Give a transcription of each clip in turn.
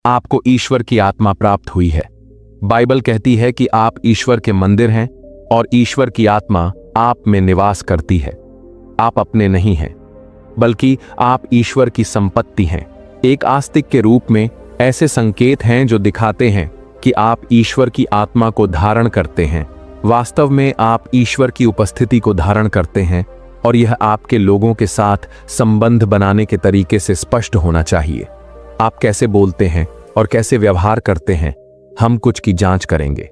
आपको ईश्वर की आत्मा प्राप्त हुई है। बाइबल कहती है कि आप ईश्वर के मंदिर हैं और ईश्वर की आत्मा आप में निवास करती है। आप अपने नहीं हैं, बल्कि आप ईश्वर की संपत्ति हैं। एक आस्तिक के रूप में ऐसे संकेत हैं जो दिखाते हैं कि आप ईश्वर की आत्मा को धारण करते हैं। वास्तव में आप ईश्वर की उपस्थिति को धारण करते हैं और यह आपके लोगों के साथ संबंध बनाने के तरीके से स्पष्ट होना चाहिए। आप कैसे बोलते हैं और कैसे व्यवहार करते हैं, हम कुछ की जांच करेंगे।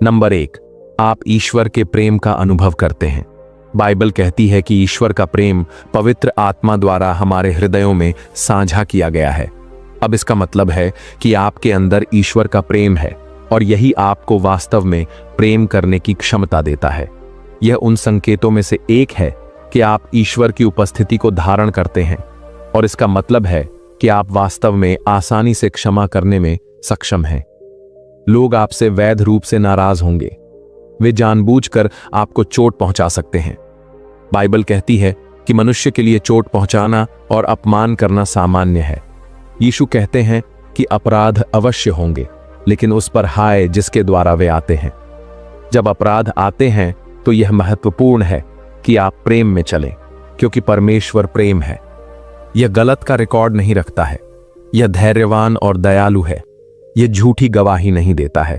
नंबर 1, आप ईश्वर के प्रेम का अनुभव करते हैं। बाइबल कहती है कि ईश्वर का प्रेम पवित्र आत्मा द्वारा हमारे हृदयों में साझा किया गया है। अब इसका मतलब है कि आपके अंदर ईश्वर का प्रेम है और यही आपको वास्तव में प्रेम करने की क्षमता देता है। यह उन संकेतों में से एक है कि आप ईश्वर की उपस्थिति को धारण करते हैं और इसका मतलब है कि आप वास्तव में आसानी से क्षमा करने में सक्षम हैं। लोग आपसे वैध रूप से नाराज होंगे। वे जानबूझकर आपको चोट पहुंचा सकते हैं। बाइबल कहती है कि मनुष्य के लिए चोट पहुंचाना और अपमान करना सामान्य है। यीशु कहते हैं कि अपराध अवश्य होंगे, लेकिन उस पर हाय जिसके द्वारा वे आते हैं। जब अपराध आते हैं तो यह महत्वपूर्ण है कि आप प्रेम में चलें, क्योंकि परमेश्वर प्रेम है। यह गलत का रिकॉर्ड नहीं रखता है। यह धैर्यवान और दयालु है। यह झूठी गवाही नहीं देता है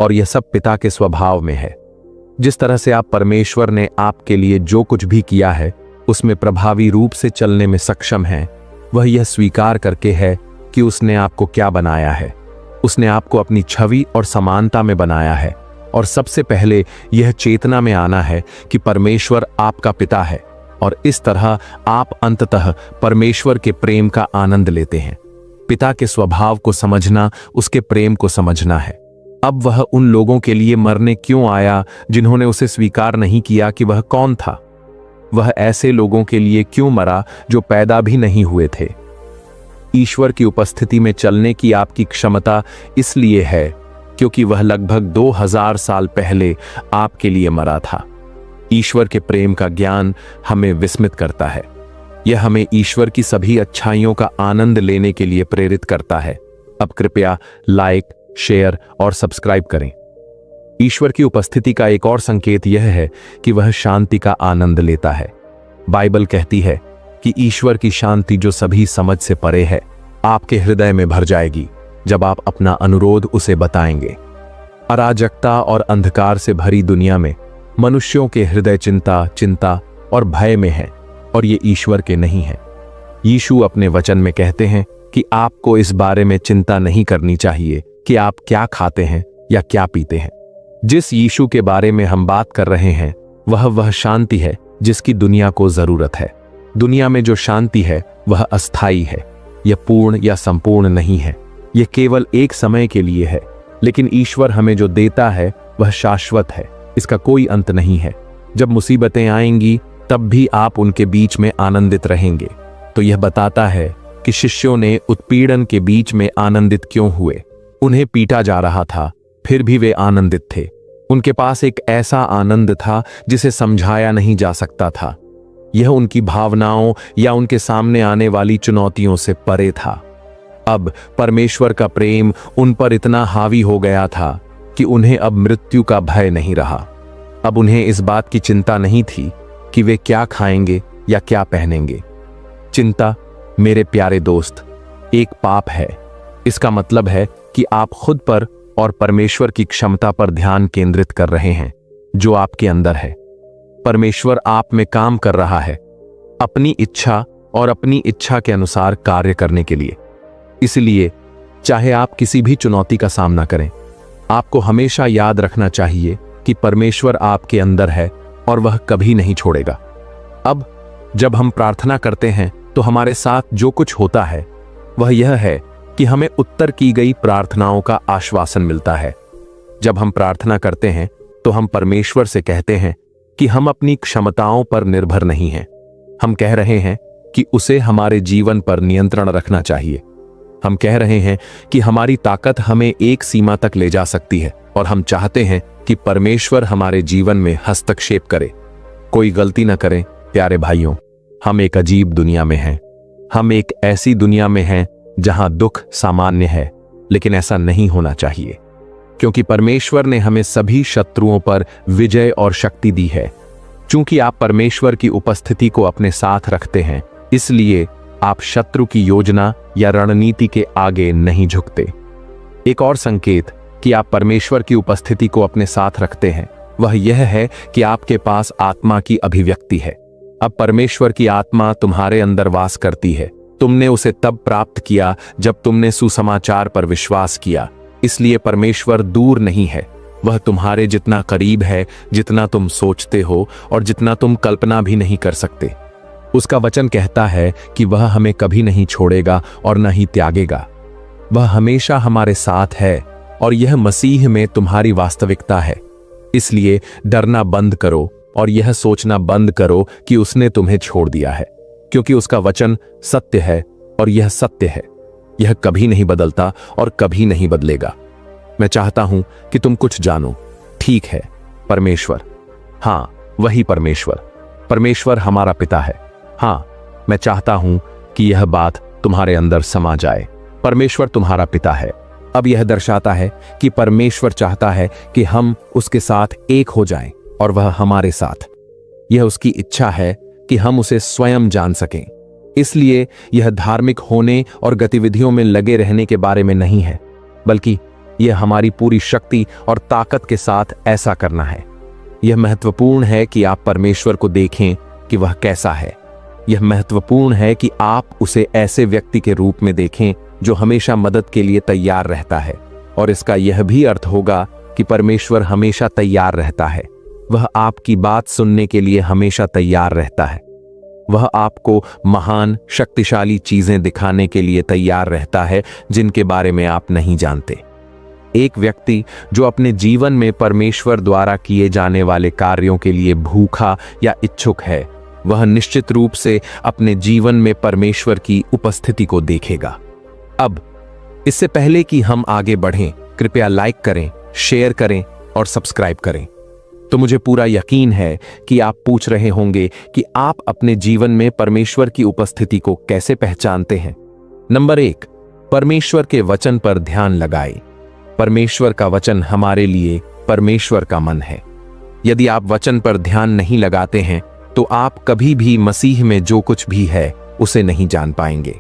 और यह सब पिता के स्वभाव में है। जिस तरह से आप परमेश्वर ने आपके लिए जो कुछ भी किया है उसमें प्रभावी रूप से चलने में सक्षम हैं, वह यह स्वीकार करके है कि उसने आपको क्या बनाया है। उसने आपको अपनी छवि और समानता में बनाया है और सबसे पहले यह चेतना में आना है कि परमेश्वर आपका पिता है और इस तरह आप अंततः परमेश्वर के प्रेम का आनंद लेते हैं। पिता के स्वभाव को समझना उसके प्रेम को समझना है। अब वह उन लोगों के लिए मरने क्यों आया जिन्होंने उसे स्वीकार नहीं किया कि वह कौन था? वह ऐसे लोगों के लिए क्यों मरा जो पैदा भी नहीं हुए थे? ईश्वर की उपस्थिति में चलने की आपकी क्षमता इसलिए है क्योंकि वह लगभग 2000 साल पहले आपके लिए मरा था। ईश्वर के प्रेम का ज्ञान हमें विस्मित करता है। यह हमें ईश्वर की सभी अच्छाइयों का आनंद लेने के लिए प्रेरित करता है। अब कृपया लाइक, शेयर और सब्सक्राइब करें। ईश्वर की उपस्थिति का एक और संकेत यह है कि वह शांति का आनंद लेता है। बाइबल कहती है कि ईश्वर की शांति जो सभी समझ से परे है आपके हृदय में भर जाएगी जब आप अपना अनुरोध उसे बताएंगे। अराजकता और अंधकार से भरी दुनिया में मनुष्यों के हृदय चिंता और भय में है और ये ईश्वर के नहीं है। यीशु अपने वचन में कहते हैं कि आपको इस बारे में चिंता नहीं करनी चाहिए कि आप क्या खाते हैं या क्या पीते हैं। जिस यीशु के बारे में हम बात कर रहे हैं वह शांति है जिसकी दुनिया को जरूरत है। दुनिया में जो शांति है वह अस्थाई है। यह पूर्ण या संपूर्ण नहीं है। यह केवल एक समय के लिए है, लेकिन ईश्वर हमें जो देता है वह शाश्वत है। इसका कोई अंत नहीं है। जब मुसीबतें आएंगी तब भी आप उनके बीच में आनंदित रहेंगे। तो यह बताता है कि शिष्यों ने उत्पीड़न के बीच में आनंदित क्यों हुए। उन्हें पीटा जा रहा था, फिर भी वे आनंदित थे। उनके पास एक ऐसा आनंद था जिसे समझाया नहीं जा सकता था। यह उनकी भावनाओं या उनके सामने आने वाली चुनौतियों से परे था। अब परमेश्वर का प्रेम उन पर इतना हावी हो गया था कि उन्हें अब मृत्यु का भय नहीं रहा। अब उन्हें इस बात की चिंता नहीं थी कि वे क्या खाएंगे या क्या पहनेंगे। चिंता, मेरे प्यारे दोस्त, एक पाप है। इसका मतलब है कि आप खुद पर और परमेश्वर की क्षमता पर ध्यान केंद्रित कर रहे हैं जो आपके अंदर है। परमेश्वर आप में काम कर रहा है अपनी इच्छा और अपनी इच्छा के अनुसार कार्य करने के लिए। इसलिए चाहे आप किसी भी चुनौती का सामना करें, आपको हमेशा याद रखना चाहिए कि परमेश्वर आपके अंदर है और वह कभी नहीं छोड़ेगा। अब जब हम प्रार्थना करते हैं तो हमारे साथ जो कुछ होता है वह यह है कि हमें उत्तर की गई प्रार्थनाओं का आश्वासन मिलता है। जब हम प्रार्थना करते हैं तो हम परमेश्वर से कहते हैं कि हम अपनी क्षमताओं पर निर्भर नहीं हैं। हम कह रहे हैं कि उसे हमारे जीवन पर नियंत्रण रखना चाहिए। हम कह रहे हैं कि हमारी ताकत हमें एक सीमा तक ले जा सकती है और हम चाहते हैं कि परमेश्वर हमारे जीवन में हस्तक्षेप करे। कोई गलती न करें प्यारे भाइयों, हम एक अजीब दुनिया में हैं। हम एक ऐसी दुनिया में हैं जहां दुख सामान्य है, लेकिन ऐसा नहीं होना चाहिए, क्योंकि परमेश्वर ने हमें सभी शत्रुओं पर विजय और शक्ति दी है। चूंकि आप परमेश्वर की उपस्थिति को अपने साथ रखते हैं, इसलिए आप शत्रु की योजना या रणनीति के आगे नहीं झुकते। एक और संकेत कि आप परमेश्वर की उपस्थिति को अपने साथ रखते हैं वह यह है कि आपके पास आत्मा की अभिव्यक्ति है। अब परमेश्वर की आत्मा तुम्हारे अंदर वास करती है। तुमने उसे तब प्राप्त किया जब तुमने सुसमाचार पर विश्वास किया। इसलिए परमेश्वर दूर नहीं है, वह तुम्हारे जितना करीब है जितना तुम सोचते हो और जितना तुम कल्पना भी नहीं कर सकते। उसका वचन कहता है कि वह हमें कभी नहीं छोड़ेगा और न ही त्यागेगा। वह हमेशा हमारे साथ है और यह मसीह में तुम्हारी वास्तविकता है। इसलिए डरना बंद करो और यह सोचना बंद करो कि उसने तुम्हें छोड़ दिया है, क्योंकि उसका वचन सत्य है और यह सत्य है। यह कभी नहीं बदलता और कभी नहीं बदलेगा। मैं चाहता हूं कि तुम कुछ जानो। ठीक है, परमेश्वर, हां, वही परमेश्वर। परमेश्वर हमारा पिता है। हां, मैं चाहता हूं कि यह बात तुम्हारे अंदर समा जाए। परमेश्वर तुम्हारा पिता है। अब यह दर्शाता है कि परमेश्वर चाहता है कि हम उसके साथ एक हो जाएं और वह हमारे साथ। यह उसकी इच्छा है कि हम उसे स्वयं जान सकें। इसलिए यह धार्मिक होने और गतिविधियों में लगे रहने के बारे में नहीं है, बल्कि यह हमारी पूरी शक्ति और ताकत के साथ ऐसा करना है। यह महत्वपूर्ण है कि आप परमेश्वर को देखें कि वह कैसा है। यह महत्वपूर्ण है कि आप उसे ऐसे व्यक्ति के रूप में देखें जो हमेशा मदद के लिए तैयार रहता है। और इसका यह भी अर्थ होगा कि परमेश्वर हमेशा तैयार रहता है। वह आपकी बात सुनने के लिए हमेशा तैयार रहता है। वह आपको महान शक्तिशाली चीजें दिखाने के लिए तैयार रहता है जिनके बारे में आप नहीं जानते। एक व्यक्ति जो अपने जीवन में परमेश्वर द्वारा किए जाने वाले कार्यों के लिए भूखा या इच्छुक है, वह निश्चित रूप से अपने जीवन में परमेश्वर की उपस्थिति को देखेगा। अब इससे पहले कि हम आगे बढ़ें, कृपया लाइक करें, शेयर करें और सब्सक्राइब करें। तो मुझे पूरा यकीन है कि आप पूछ रहे होंगे कि आप अपने जीवन में परमेश्वर की उपस्थिति को कैसे पहचानते हैं। नंबर 1, परमेश्वर के वचन पर ध्यान लगाएं। परमेश्वर का वचन हमारे लिए परमेश्वर का मन है। यदि आप वचन पर ध्यान नहीं लगाते हैं तो आप कभी भी मसीह में जो कुछ भी है उसे नहीं जान पाएंगे।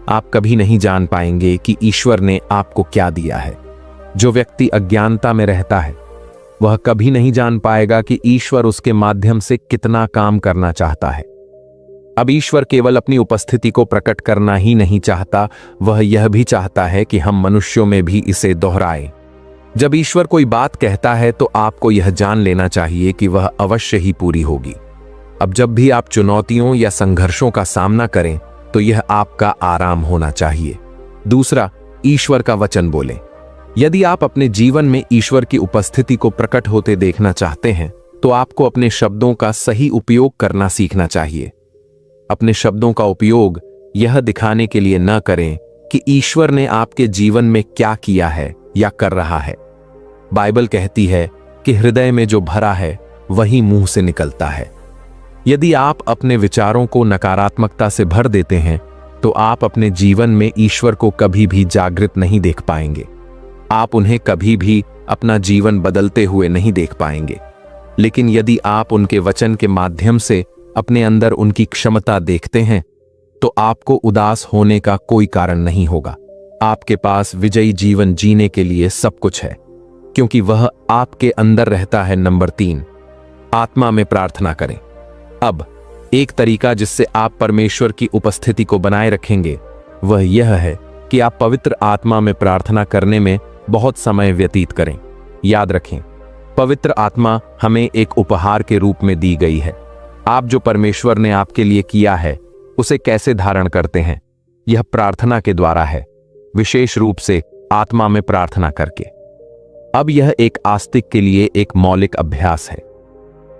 आप कभी नहीं जान पाएंगे कि ईश्वर ने आपको क्या दिया है। जो व्यक्ति अज्ञानता में रहता है वह कभी नहीं जान पाएगा कि ईश्वर उसके माध्यम से कितना काम करना चाहता है। अब ईश्वर केवल अपनी उपस्थिति को प्रकट करना ही नहीं चाहता, वह यह भी चाहता है कि हम मनुष्यों में भी इसे दोहराएं। जब ईश्वर कोई बात कहता है तो आपको यह जान लेना चाहिए कि वह अवश्य ही पूरी होगी। अब जब भी आप चुनौतियों या संघर्षों का सामना करें तो यह आपका आराम होना चाहिए। दूसरा, ईश्वर का वचन बोलें। यदि आप अपने जीवन में ईश्वर की उपस्थिति को प्रकट होते देखना चाहते हैं तो आपको अपने शब्दों का सही उपयोग करना सीखना चाहिए। अपने शब्दों का उपयोग यह दिखाने के लिए न करें कि ईश्वर ने आपके जीवन में क्या किया है या कर रहा है। बाइबल कहती है कि हृदय में जो भरा है वही मुंह से निकलता है। यदि आप अपने विचारों को नकारात्मकता से भर देते हैं तो आप अपने जीवन में ईश्वर को कभी भी जागृत नहीं देख पाएंगे। आप उन्हें कभी भी अपना जीवन बदलते हुए नहीं देख पाएंगे। लेकिन यदि आप उनके वचन के माध्यम से अपने अंदर उनकी क्षमता देखते हैं तो आपको उदास होने का कोई कारण नहीं होगा। आपके पास विजयी जीवन जीने के लिए सब कुछ है, क्योंकि वह आपके अंदर रहता है। नंबर 3, आत्मा में प्रार्थना करें। अब एक तरीका जिससे आप परमेश्वर की उपस्थिति को बनाए रखेंगे वह यह है कि आप पवित्र आत्मा में प्रार्थना करने में बहुत समय व्यतीत करें। याद रखें, पवित्र आत्मा हमें एक उपहार के रूप में दी गई है। आप जो परमेश्वर ने आपके लिए किया है उसे कैसे धारण करते हैं? यह प्रार्थना के द्वारा है, विशेष रूप से आत्मा में प्रार्थना करके। अब यह एक आस्तिक के लिए एक मौलिक अभ्यास है।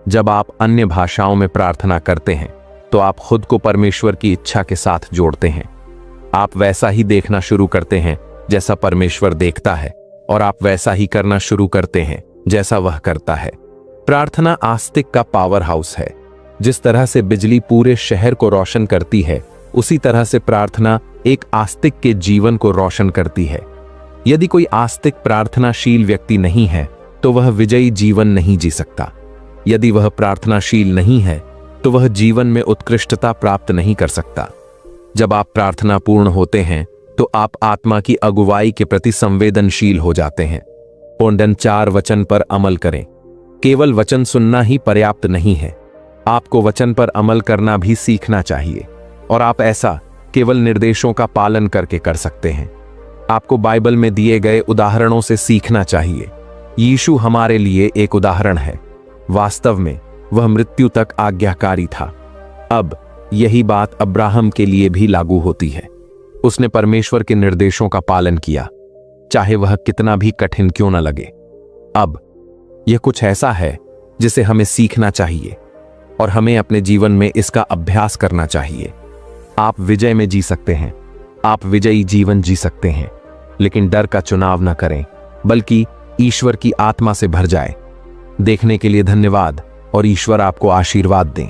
जब आप अन्य भाषाओं में प्रार्थना करते हैं तो आप खुद को परमेश्वर की इच्छा के साथ जोड़ते हैं। आप वैसा ही देखना शुरू करते हैं जैसा परमेश्वर देखता है और आप वैसा ही करना शुरू करते हैं जैसा वह करता है। प्रार्थना आस्तिक का पावर हाउस है। जिस तरह से बिजली पूरे शहर को रोशन करती है, उसी तरह से प्रार्थना एक आस्तिक के जीवन को रोशन करती है। यदि कोई आस्तिक प्रार्थनाशील व्यक्ति नहीं है तो वह विजयी जीवन नहीं जी सकता। यदि वह प्रार्थनाशील नहीं है तो वह जीवन में उत्कृष्टता प्राप्त नहीं कर सकता। जब आप प्रार्थनापूर्ण होते हैं तो आप आत्मा की अगुवाई के प्रति संवेदनशील हो जाते हैं। पुण्यन 4 वचन पर अमल करें। केवल वचन सुनना ही पर्याप्त नहीं है, आपको वचन पर अमल करना भी सीखना चाहिए, और आप ऐसा केवल निर्देशों का पालन करके कर सकते हैं। आपको बाइबल में दिए गए उदाहरणों से सीखना चाहिए। यीशु हमारे लिए एक उदाहरण है। वास्तव में वह मृत्यु तक आज्ञाकारी था। अब यही बात अब्राहम के लिए भी लागू होती है। उसने परमेश्वर के निर्देशों का पालन किया, चाहे वह कितना भी कठिन क्यों न लगे। अब यह कुछ ऐसा है जिसे हमें सीखना चाहिए और हमें अपने जीवन में इसका अभ्यास करना चाहिए। आप विजय में जी सकते हैं, आप विजयी जीवन जी सकते हैं, लेकिन डर का चुनाव न करें, बल्कि ईश्वर की आत्मा से भर जाए। देखने के लिए धन्यवाद और ईश्वर आपको आशीर्वाद दें।